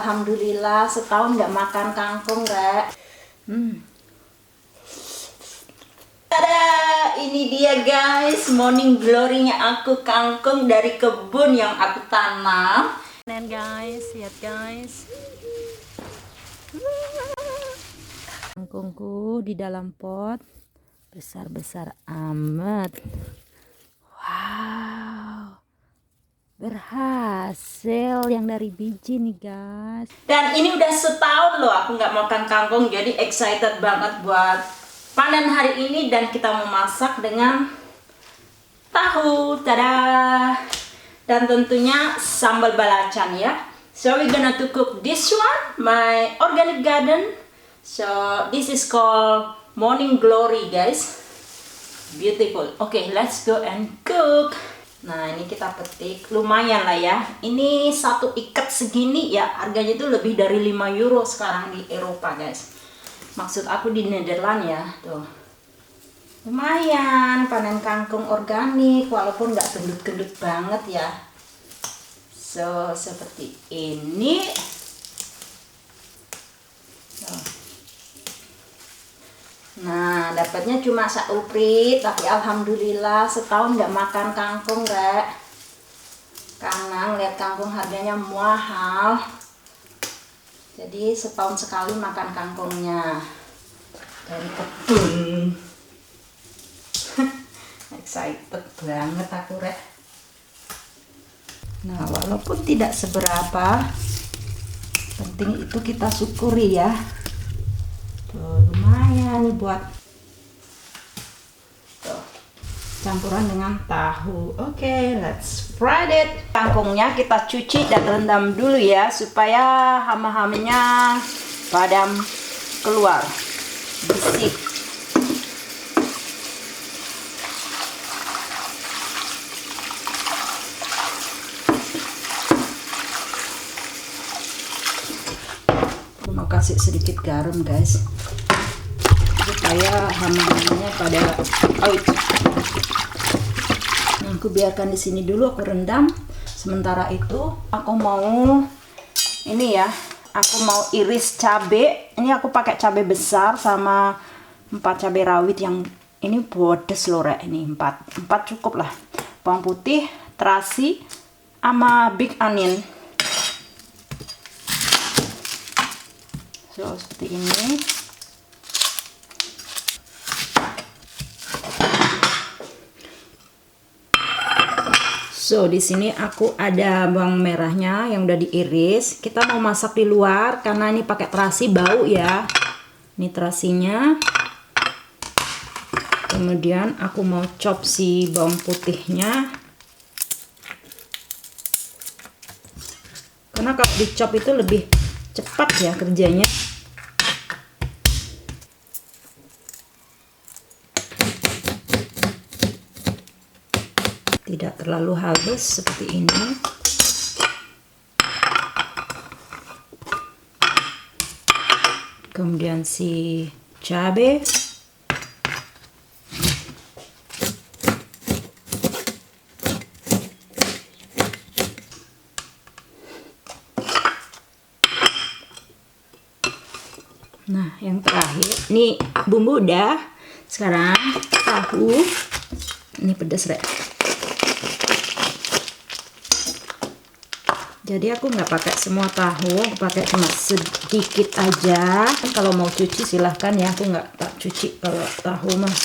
alhamdulillah setahun nggak makan kangkung, Rek. Tada, ini dia guys, morning glory-nya aku kangkung dari kebun yang aku tanam. Dan guys, lihat guys. Kangkungku di dalam pot besar-besar amat. Wow. Berhasil yang dari biji nih guys. Dan ini udah setahun loh aku nggak makan kangkung, jadi excited banget buat panen hari ini. Dan kita mau masak dengan tahu, tada, dan tentunya sambal belacan ya. So we're gonna to cook this one, my organic garden. So this is called morning glory guys, beautiful. Okay, let's go and cook. Nah ini kita petik, lumayan lah ya. Ini satu ikat segini ya, harganya itu lebih dari 5 euro sekarang di Eropa guys. Maksud aku di Nederland ya, tuh. Lumayan panen kangkung organik, walaupun nggak gendut-gendut banget ya. So seperti ini. Nah dapatnya cuma sauprit, tapi alhamdulillah setahun nggak makan kangkung Rek, karena ngeliat kangkung harganya mahal. Jadi setahun sekali makan kangkungnya dari kebun. Excited banget aku Rek. Nah walaupun tidak seberapa, penting itu kita syukuri ya. Tuh, lumayan nih buat tuh, campuran dengan tahu. Oke, let's fry it. Kangkungnya kita cuci dan rendam dulu ya, supaya hama-hamanya padam keluar, bersih. Aku mau kasih sedikit garam guys, supaya hama-hamanya pada out. Nah, aku biarkan di sini dulu, aku rendam. Sementara itu aku mau ini ya, aku mau iris cabe. Ini aku pakai cabe besar sama 4 cabe rawit yang ini bodes loh Rek. Ini 4 cukup lah. Bawang putih, terasi, sama big onion. So seperti ini. So di sini aku ada bawang merahnya yang udah diiris. Kita mau masak di luar karena ini pakai terasi, bau ya. Ini terasinya. Kemudian aku mau chop si bawang putihnya. Karena kalau di chop itu lebih cepat ya kerjanya. Tidak terlalu halus seperti ini. Kemudian si cabai. Nah, yang terakhir, nih bumbu udah. Sekarang tahu. Ini pedas Rek. Jadi aku nggak pakai semua tahu, aku pakai cuma sedikit aja. Kan kalau mau cuci silahkan ya, aku nggak tak cuci kalau tahu mah.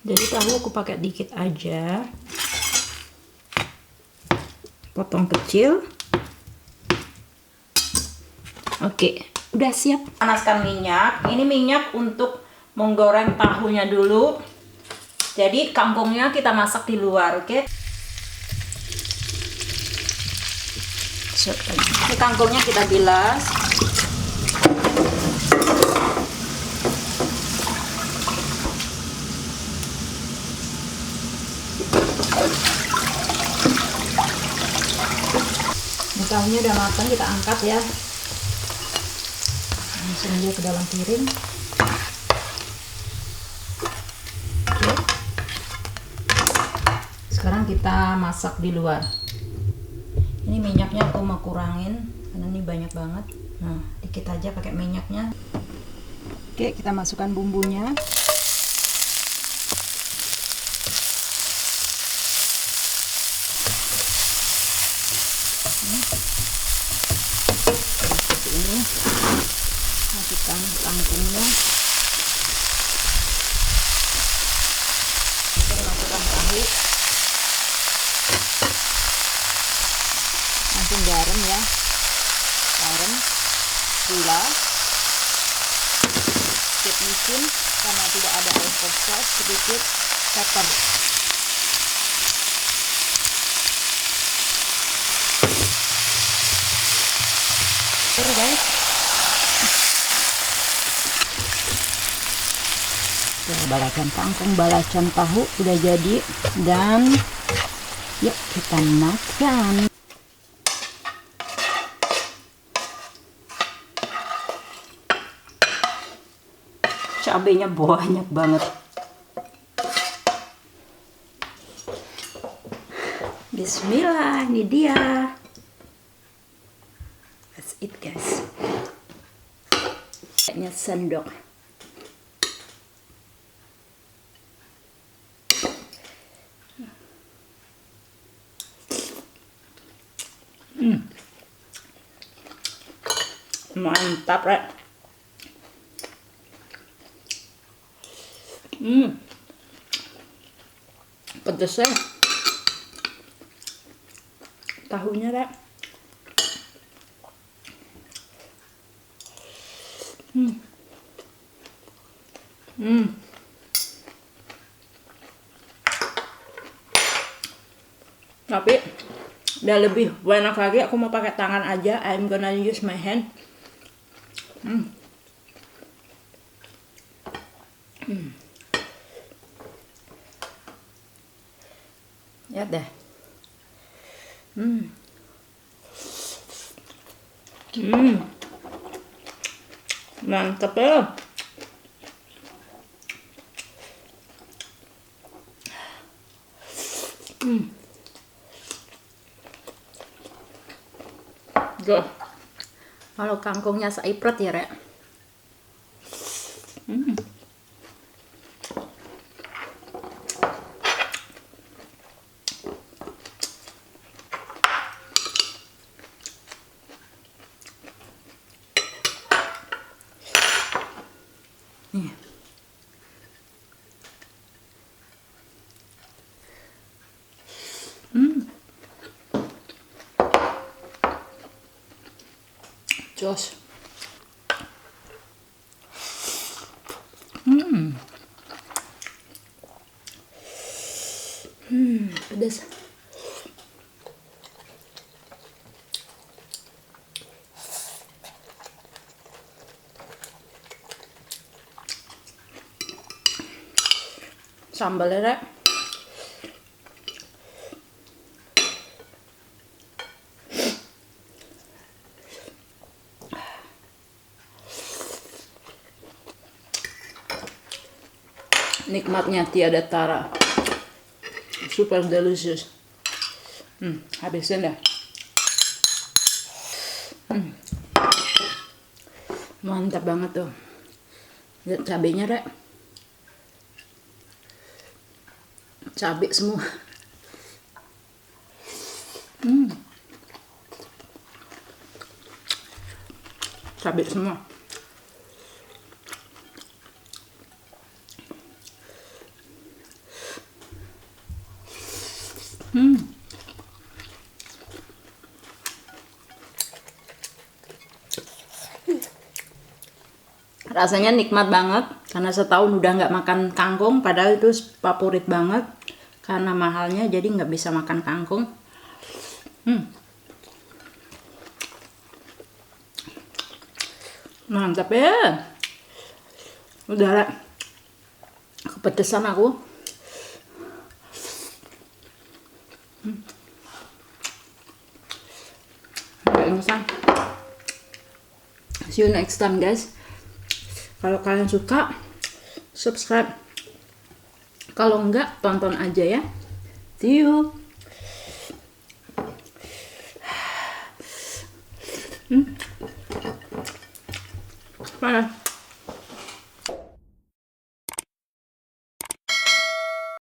Jadi tahu aku pakai dikit aja, potong kecil. Oke. Udah siap. Panaskan minyak. Ini minyak untuk menggoreng tahunya dulu. Jadi kangkungnya kita masak di luar, oke? Ini kangkungnya kita bilas. Ini tahunya udah matang, kita angkat ya. Langsung aja ke dalam piring. sekarang kita masak di luar. Ini minyaknya aku mau kurangin karena ini banyak banget. Nah, dikit aja pakai minyaknya. Oke, kita masukkan bumbunya. Seperti ini. Masukkan kangkungnya. Masukkan tahu. Langsung garam ya. Garam, gula, sedikit micin karena tidak ada oyster sauce, sedikit pepper. Oke guys. Balacan kangkung, balacan tahu udah jadi dan yuk kita makan. Cabenya banyak banget. Bismillah, ini dia. That's it guys. Kayaknya sendok. Mantap, Rek. Pedesnya. Tahunya, Rek. Tapi udah lebih enak lagi, aku mau pakai tangan aja. I'm gonna use my hand. Lihat deh. Mantap ya. Tuh. Kalau kangkungnya saipret ya, Rek. Nih. Jos. Pedas. Sambalnya, Rek. Nikmatnya tiada tara. Super delicious. Habisin dah. Mantap banget tuh. Lihat cabenya, Rek. Cabai semua. Cabai semua. Rasanya nikmat banget karena setahun udah nggak makan kangkung, padahal itu favorit banget karena mahalnya jadi nggak bisa makan kangkung. Mantap ya. Udah, kepedesan aku. See you next time guys. Kalau kalian suka, subscribe. Kalau enggak, tonton aja ya. See you. Panas.